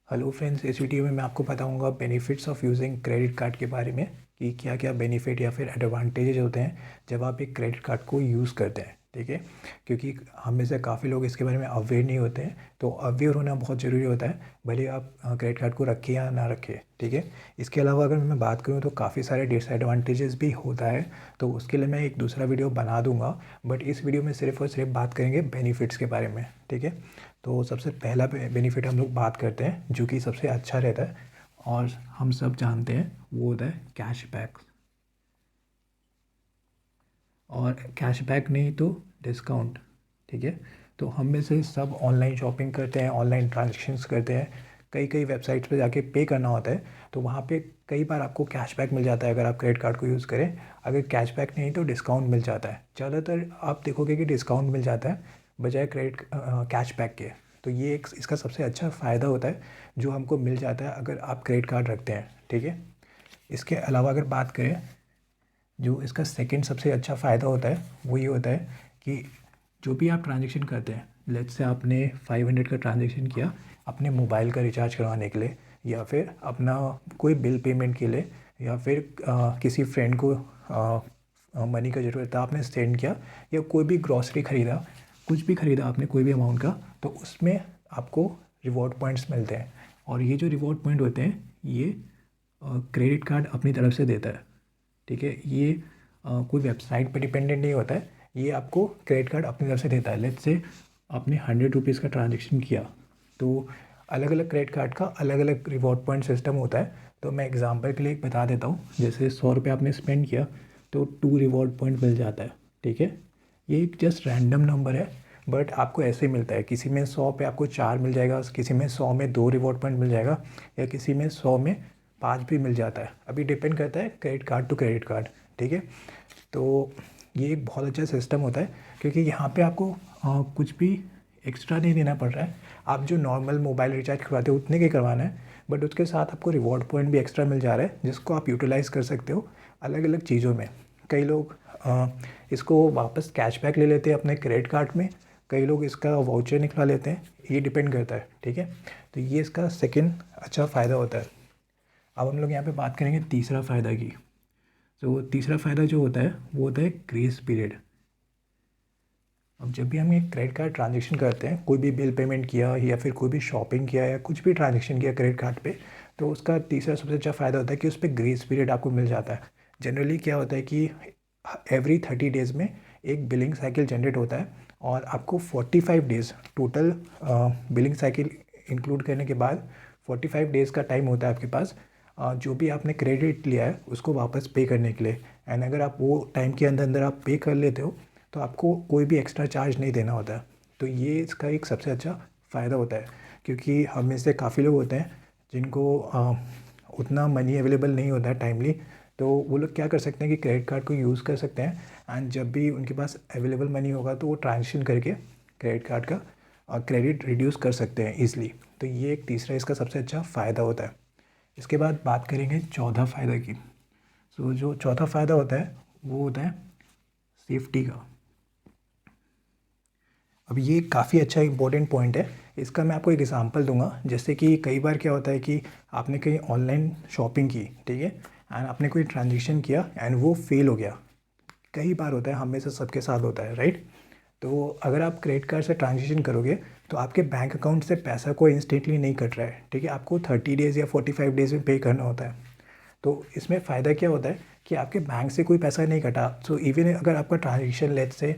Hello friends, इस video में मैं आपको बताऊंगा benefits of using credit card के बारे में कि क्या क्या बेनिफिट या फिर एडवांटेजेस होते हैं जब आप एक क्रेडिट कार्ड को यूज़ करते हैं। ठीक है, क्योंकि हम में से काफ़ी लोग इसके बारे में अवेयर नहीं होते हैं, तो अवेयर होना बहुत ज़रूरी होता है, भले आप क्रेडिट कार्ड को रखें या ना रखें। ठीक है, इसके अलावा अगर मैं बात करूँ तो काफ़ी सारे डिसएडवांटेजेस भी होता है, तो उसके लिए मैं एक दूसरा वीडियो बना दूंगा। बट इस वीडियो में सिर्फ और सिर्फ बात करेंगे बेनिफिट्स के बारे में। ठीक है, तो सबसे पहला बेनिफिट हम लोग बात करते हैं जो कि सबसे अच्छा रहता है और हम सब जानते हैं, वो होता है कैशबैक। और कैशबैक नहीं तो डिस्काउंट। ठीक है, तो हम में से सब ऑनलाइन शॉपिंग करते हैं, ऑनलाइन ट्रांजेक्शन्स करते हैं, कई कई वेबसाइट्स पे जाके पे करना होता है, तो वहाँ पे कई बार आपको कैशबैक मिल जाता है अगर आप क्रेडिट कार्ड को यूज़ करें। अगर कैशबैक नहीं तो डिस्काउंट मिल जाता है, ज़्यादातर आप देखोगे कि डिस्काउंट मिल जाता है बजाय कैशबैक के। तो ये एक इसका सबसे अच्छा फ़ायदा होता है जो हमको मिल जाता है अगर आप क्रेडिट कार्ड रखते हैं। ठीक है, इसके अलावा अगर बात करें, जो इसका सेकंड सबसे अच्छा फ़ायदा होता है वो ये होता है कि जो भी आप ट्रांजेक्शन करते हैं, लेट्स से आपने 500 का ट्रांजेक्शन किया अपने मोबाइल का रिचार्ज करवाने के लिए, या फिर अपना कोई बिल पेमेंट के लिए, या फिर किसी फ्रेंड को मनी का ज़रूरत था आपने सेंड किया, या कोई भी ग्रॉसरी ख़रीदा, कुछ भी ख़रीदा आपने कोई भी अमाउंट का, तो उसमें आपको रिवॉर्ड पॉइंट्स मिलते हैं। और ये जो रिवॉर्ड पॉइंट होते हैं ये क्रेडिट कार्ड अपनी तरफ से देता है। ठीक है, ये कोई वेबसाइट पर डिपेंडेंट नहीं होता है, ये आपको क्रेडिट कार्ड अपनी तरफ से देता है। लेट्स से आपने 100 रुपीज़ का ट्रांजेक्शन किया, तो अलग अलग क्रेडिट कार्ड का अलग अलग रिवॉर्ड पॉइंट सिस्टम होता है। तो मैं एग्जांपल के लिए एक बता देता हूँ, जैसे 100 रुपये आपने स्पेंड किया तो 2 रिवॉर्ड पॉइंट मिल जाता है। ठीक है, ये एक जस्ट रैंडम नंबर है, बट आपको ऐसे ही मिलता है, किसी में 100 पे आपको 4 मिल जाएगा, किसी में 100 में 2 रिवॉर्ड पॉइंट मिल जाएगा, या किसी में 100 में 5 भी मिल जाता है। अभी डिपेंड करता है credit card to credit card. ठीक है, तो ये एक बहुत अच्छा सिस्टम होता है क्योंकि यहाँ पे आपको कुछ भी एक्स्ट्रा नहीं देना पड़ रहा है। आप जो नॉर्मल मोबाइल रिचार्ज करवाते हो उतने के करवाना है, बट उसके साथ आपको रिवॉर्ड पॉइंट भी एक्स्ट्रा मिल जा रहा है जिसको आप यूटिलाइज़ कर सकते हो अलग अलग चीज़ों में। कई लोग इसको वापस कैशबैक ले लेते हैं अपने क्रेडिट कार्ड में, कई लोग इसका वाउचर निकला लेते हैं, ये डिपेंड करता है। ठीक है, तो ये इसका सेकंड अच्छा फ़ायदा होता है। अब हम लोग यहाँ पे बात करेंगे तीसरा फ़ायदा की। तो तीसरा फ़ायदा जो होता है वो होता है ग्रेस पीरियड। अब जब भी हम एक क्रेडिट कार्ड ट्रांजेक्शन करते हैं, कोई भी बिल पेमेंट किया या फिर कोई भी शॉपिंग किया या कुछ भी ट्रांजेक्शन किया क्रेडिट कार्ड पे, तो उसका तीसरा सबसे अच्छा फ़ायदा होता है कि उस पर ग्रेस पीरियड आपको मिल जाता है। जनरली क्या होता है कि एवरी 30 डेज़ में एक बिलिंग साइकिल जनरेट होता है, और आपको 45 days total billing cycle include करने के बाद 45 डेज़ का टाइम होता है आपके पास जो भी आपने क्रेडिट लिया है उसको वापस पे करने के लिए। एंड अगर आप वो टाइम के अंदर अंदर आप पे कर लेते हो तो आपको कोई भी एक्स्ट्रा चार्ज नहीं देना होता है। तो ये इसका एक सबसे अच्छा फ़ायदा होता है, क्योंकि हम में से काफ़ी लोग होते हैं जिनको उतना मनी अवेलेबल नहीं होता है टाइमली, तो वो लोग क्या कर सकते हैं कि क्रेडिट कार्ड को यूज़ कर सकते हैं, एंड जब भी उनके पास अवेलेबल मनी होगा तो वो ट्रांजेक्शन करके क्रेडिट कार्ड का क्रेडिट रिड्यूस कर सकते हैं ईज़िली। तो ये एक तीसरा इसका सबसे अच्छा फ़ायदा होता है। इसके बाद बात करेंगे चौथा फ़ायदा की। सो जो चौथा फ़ायदा होता है वो होता है सेफ्टी का। अब ये काफ़ी अच्छा इंपॉर्टेंट पॉइंट है, इसका मैं आपको एक एग्जांपल दूंगा। जैसे कि कई बार क्या होता है कि आपने कहीं ऑनलाइन शॉपिंग की, ठीक है, एंड आपने कोई ट्रांजेक्शन किया एंड वो फेल हो गया। कई बार होता है, हम में से सबके साथ होता है, राइट। तो अगर आप क्रेडिट कार्ड से ट्रांजेक्शन करोगे तो आपके बैंक अकाउंट से पैसा कोई इंस्टेंटली नहीं कट रहा है, ठीक है, आपको 30 डेज़ या 45 डेज़ में पे करना होता है। तो इसमें फ़ायदा क्या होता है कि आपके बैंक से कोई पैसा नहीं कटा, सो इवन अगर आपका ट्रांजेक्शन लेट से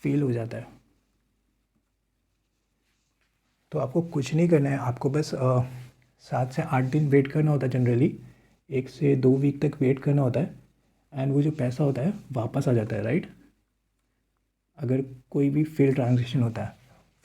फेल हो जाता है तो आपको कुछ नहीं करना है, आपको बस 7 से 8 दिन वेट करना होता है। जनरली 1 से 2 वीक तक वेट करना होता है, एंड वो जो पैसा होता है वापस आ जाता है, राइट। अगर कोई भी फेल ट्रांजेक्शन होता है,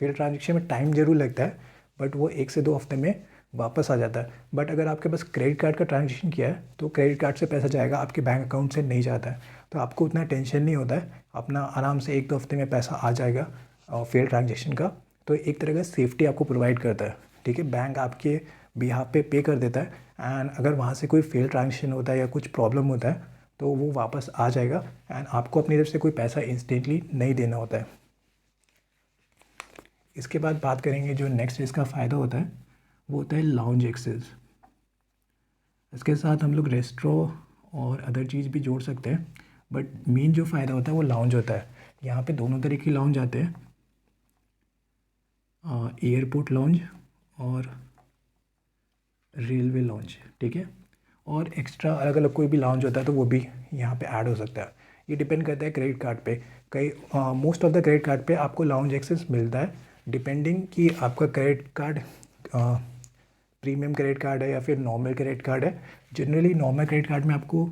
फेल ट्रांजेक्शन में टाइम ज़रूर लगता है, बट वो 1 से 2 हफ्ते में वापस आ जाता है। बट अगर आपके पास क्रेडिट कार्ड का ट्रांजेक्शन किया है तो क्रेडिट कार्ड से पैसा जाएगा, आपके बैंक अकाउंट से नहीं जाता है, तो आपको उतना टेंशन नहीं होता है, अपना आराम से 1-2 हफ्ते में पैसा आ जाएगा फेल ट्रांजेक्शन का। तो एक तरह का सेफ्टी आपको प्रोवाइड करता है, ठीक है, बैंक आपके बिहाफ पे कर देता है, एंड अगर वहाँ से कोई फेल ट्रांजेक्शन होता है या कुछ प्रॉब्लम होता है तो वो वापस आ जाएगा, एंड आपको अपनी तरफ से कोई पैसा इंस्टेंटली नहीं देना होता है। इसके बाद बात करेंगे जो नेक्स्ट इसका फ़ायदा होता है वो होता है लाउंज एक्सेस। इसके साथ हम लोग रेस्ट्रो और अदर चीज़ भी जोड़ सकते हैं, बट मेन जो फ़ायदा होता है वो लाउंज होता है। यहाँ पे दोनों तरह की लाउंज आते हैं, एयरपोर्ट लाउंज और रेलवे लाउंज, ठीक है। और एक्स्ट्रा अलग अलग कोई भी लाउंज होता है तो वो भी यहाँ पे ऐड हो सकता है। ये डिपेंड करता है क्रेडिट कार्ड पे। कई most of the credit card पे आपको लाउंज एक्सेस मिलता है, डिपेंडिंग कि आपका credit card premium credit card है या फिर नॉर्मल क्रेडिट कार्ड है। जनरली नॉर्मल क्रेडिट कार्ड में आपको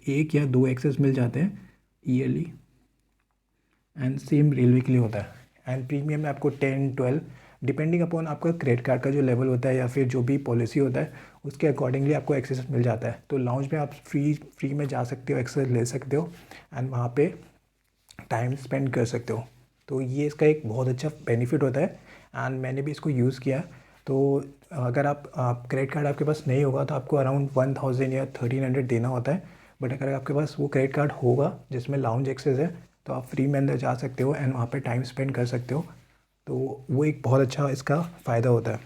एक या दो एक्सेस मिल जाते हैं ईयरली, एंड सेम रेलवे के लिए होता है। एंड प्रीमियम में आपको 10-12 डिपेंडिंग अपॉन आपका क्रेडिट कार्ड का जो लेवल होता है या फिर जो भी पॉलिसी होता है उसके अकॉर्डिंगली आपको एक्सेस मिल जाता है। तो लाउंज में आप फ्री में जा सकते हो, एक्सेस ले सकते हो एंड वहाँ पे टाइम स्पेंड कर सकते हो। तो ये इसका एक बहुत अच्छा बेनिफिट होता है एंड मैंने भी इसको यूज़ किया। तो अगर आप क्रेडिट कार्ड आपके पास नहीं होगा तो आपको अराउंड 1000 या 1300 देना होता है। बट अगर आपके पास वो क्रेडिट कार्ड होगा जिसमें लाउंज एक्सेस है तो आप फ्री में अंदर जा सकते हो एंड वहाँ पे टाइम स्पेंड कर सकते हो। तो वो एक बहुत अच्छा इसका फ़ायदा होता है।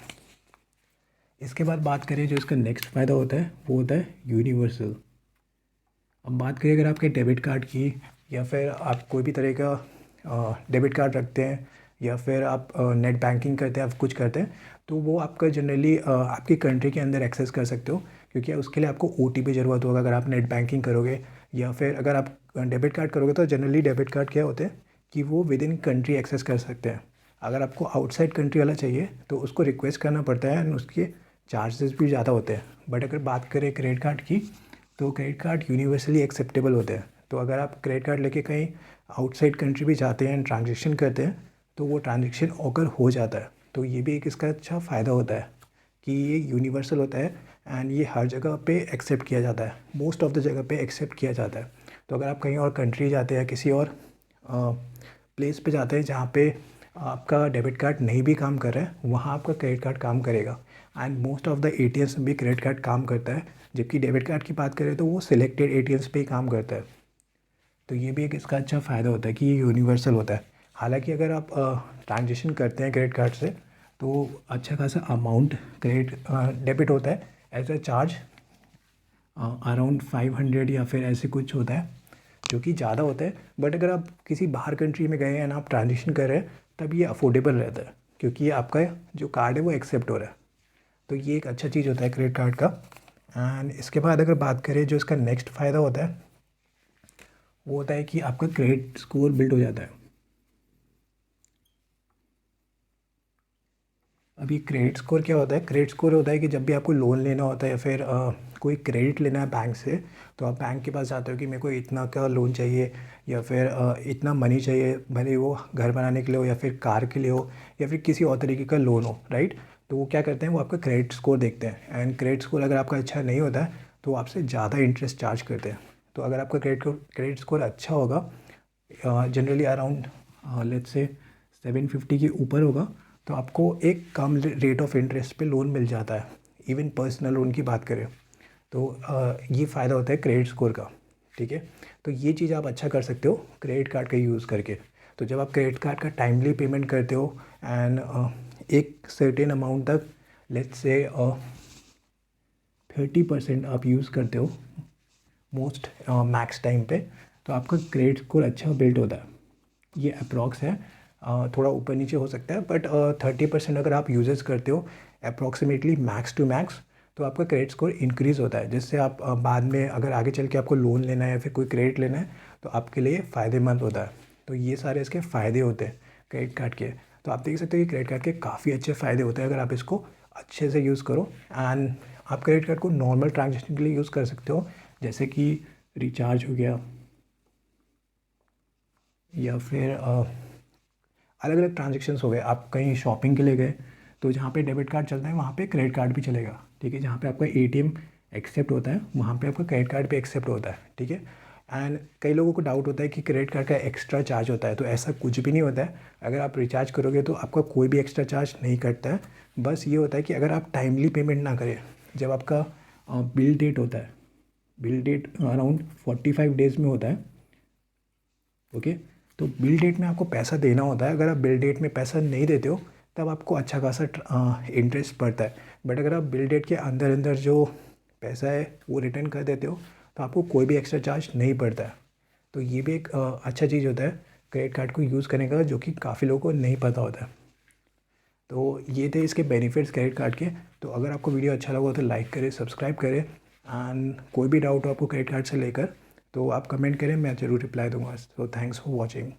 इसके बाद बात करें जो इसका नेक्स्ट फ़ायदा होता है वो होता है यूनिवर्सल। अब बात करें अगर आपके डेबिट कार्ड की, या फिर आप कोई भी तरह का डेबिट कार्ड रखते हैं या फिर आप नेट बैंकिंग करते हैं, आप कुछ करते हैं, तो वो आपका जनरली आपकी कंट्री के अंदर एक्सेस कर सकते हो, क्योंकि उसके लिए आपको OTP ज़रूरत होगा अगर आप नेट बैंकिंग करोगे। या फिर अगर आप डेबिट कार्ड करोगे तो जनरली डेबिट कार्ड क्या होते हैं कि वो विद इन कंट्री एक्सेस कर सकते हैं। अगर आपको आउटसाइड कंट्री वाला चाहिए तो उसको रिक्वेस्ट करना पड़ता है एंड उसके चार्जेस भी ज़्यादा होते हैं। बट अगर बात करें क्रेडिट कार्ड की तो क्रेडिट कार्ड यूनिवर्सली एक्सेप्टेबल होते हैं। तो अगर आप क्रेडिट कार्ड लेके कहीं आउटसाइड कंट्री भी जाते हैं एंड ट्रांजेक्शन करते हैं तो वो ट्रांजेक्शन अगर हो जाता है तो ये भी एक इसका अच्छा फ़ायदा होता है कि ये यूनिवर्सल होता है एंड ये हर जगह पे एक्सेप्ट किया जाता है, मोस्ट ऑफ द जगह पे एक्सेप्ट किया जाता है। तो अगर आप कहीं और कंट्री जाते हैं, किसी और प्लेस पे जाते हैं जहाँ पे आपका डेबिट कार्ड नहीं भी काम कर रहा है, वहाँ आपका क्रेडिट कार्ड काम करेगा। And most of the ATMs में भी क्रेडिट कार्ड काम करता है, जबकि डेबिट कार्ड की बात करें तो वो सिलेक्टेड ATMs पे ही काम करता है। तो ये भी एक इसका अच्छा फ़ायदा होता है कि ये यूनिवर्सल होता है। हालांकि अगर आप ट्रांजेक्शन करते हैं क्रेडिट कार्ड से तो अच्छा खासा अमाउंट क्रेडिट डेबिट होता है एज अ चार्ज, अराउंड 500 या फिर ऐसे कुछ होता है जो कि ज़्यादा होता है। बट अगर आप किसी बाहर कंट्री में गए हैं ना, आप ट्रांजेक्शन कर रहे हैं, तब ये अफोर्डेबल रहता है क्योंकि आपका जो कार्ड है वो एक्सेप्ट हो रहा है। तो ये एक अच्छा चीज़ होता है क्रेडिट कार्ड का। एंड इसके बाद अगर बात करें जो इसका नेक्स्ट फ़ायदा होता है वो होता है कि आपका क्रेडिट स्कोर बिल्ड हो जाता है। अभी क्रेडिट स्कोर क्या होता है? क्रेडिट स्कोर होता है कि जब भी आपको लोन लेना होता है या फिर कोई क्रेडिट लेना है बैंक से, तो आप बैंक के पास जाते हो कि मेरे को इतना का लोन चाहिए या फिर इतना मनी चाहिए, भले वो घर बनाने के लिए हो या फिर कार के लिए हो या फिर किसी और तरीके का लोन हो, राइट। तो वो क्या करते हैं, वो आपका क्रेडिट स्कोर देखते हैं एंड क्रेडिट स्कोर अगर आपका अच्छा नहीं होता है तो वो आपसे ज़्यादा इंटरेस्ट चार्ज करते हैं। तो अगर आपका क्रेडिट स्कोर अच्छा होगा, जनरली अराउंड लेट्स से 750 के ऊपर होगा, तो आपको एक कम रेट ऑफ इंटरेस्ट पे लोन मिल जाता है। इवन पर्सनल लोन की बात करें तो ये फ़ायदा होता है क्रेडिट स्कोर का, ठीक है। तो ये चीज़ आप अच्छा कर सकते हो क्रेडिट कार्ड का यूज़ करके। तो जब आप क्रेडिट कार्ड का टाइमली पेमेंट करते हो एंड एक सर्टेन अमाउंट तक, लेट्स से 30% आप यूज़ करते हो मोस्ट मैक्स टाइम पे, तो आपका क्रेडिट स्कोर अच्छा बिल्ड होता है। ये अप्रॉक्स है, थोड़ा ऊपर नीचे हो सकता है, बट 30% अगर आप यूजेस करते हो अप्रॉक्सीमेटली मैक्स टू मैक्स, तो आपका क्रेडिट स्कोर इंक्रीज़ होता है, जिससे आप बाद में अगर आगे चल के आपको लोन लेना है या फिर कोई क्रेडिट लेना है तो आपके लिए फ़ायदेमंद होता है। तो ये सारे इसके फ़ायदे होते हैं क्रेडिट कार्ड के। तो आप देख सकते हो कि क्रेडिट कार्ड के काफ़ी अच्छे फ़ायदे होते हैं अगर आप इसको अच्छे से यूज़ करो। एंड आप क्रेडिट कार्ड को नॉर्मल ट्रांजेक्शन के लिए यूज़ कर सकते हो, जैसे कि रिचार्ज हो गया या फिर अलग अलग ट्रांजेक्शन्स हो गए। आप कहीं शॉपिंग के लिए गए तो जहाँ पे डेबिट कार्ड चलता है वहाँ पे क्रेडिट कार्ड भी चलेगा, ठीक है। जहाँ पे आपका ATM एक्सेप्ट होता है वहाँ पे आपका क्रेडिट कार्ड भी एक्सेप्ट होता है, ठीक है। एंड कई लोगों को डाउट होता है कि क्रेडिट कार्ड का एक्स्ट्रा चार्ज होता है, तो ऐसा कुछ भी नहीं होता है। अगर आप रिचार्ज करोगे तो आपका कोई भी एक्स्ट्रा चार्ज नहीं कटता है। बस ये होता है कि अगर आप टाइमली पेमेंट ना करें, जब आपका बिल डेट होता है, बिल डेट अराउंड 45 डेज़ में होता है, ओके। तो बिल डेट में आपको पैसा देना होता है। अगर आप बिल डेट में पैसा नहीं देते हो तब आपको अच्छा खासा इंटरेस्ट पड़ता है। बट अगर आप बिल डेट के अंदर अंदर जो पैसा है वो रिटर्न कर देते हो तो आपको कोई भी एक्स्ट्रा चार्ज नहीं पड़ता है। तो ये भी एक अच्छा चीज़ होता है क्रेडिट कार्ड को यूज़ करने का, जो कि काफ़ी लोगों को नहीं पता होता है। तो ये थे इसके बेनिफिट्स क्रेडिट कार्ड के। तो अगर आपको वीडियो अच्छा लगा तो लाइक करें, सब्सक्राइब करें, एंड कोई भी डाउट हो आपको क्रेडिट कार्ड से लेकर तो आप कमेंट करें, मैं ज़रूर रिप्लाई दूंगा। So thanks for watching.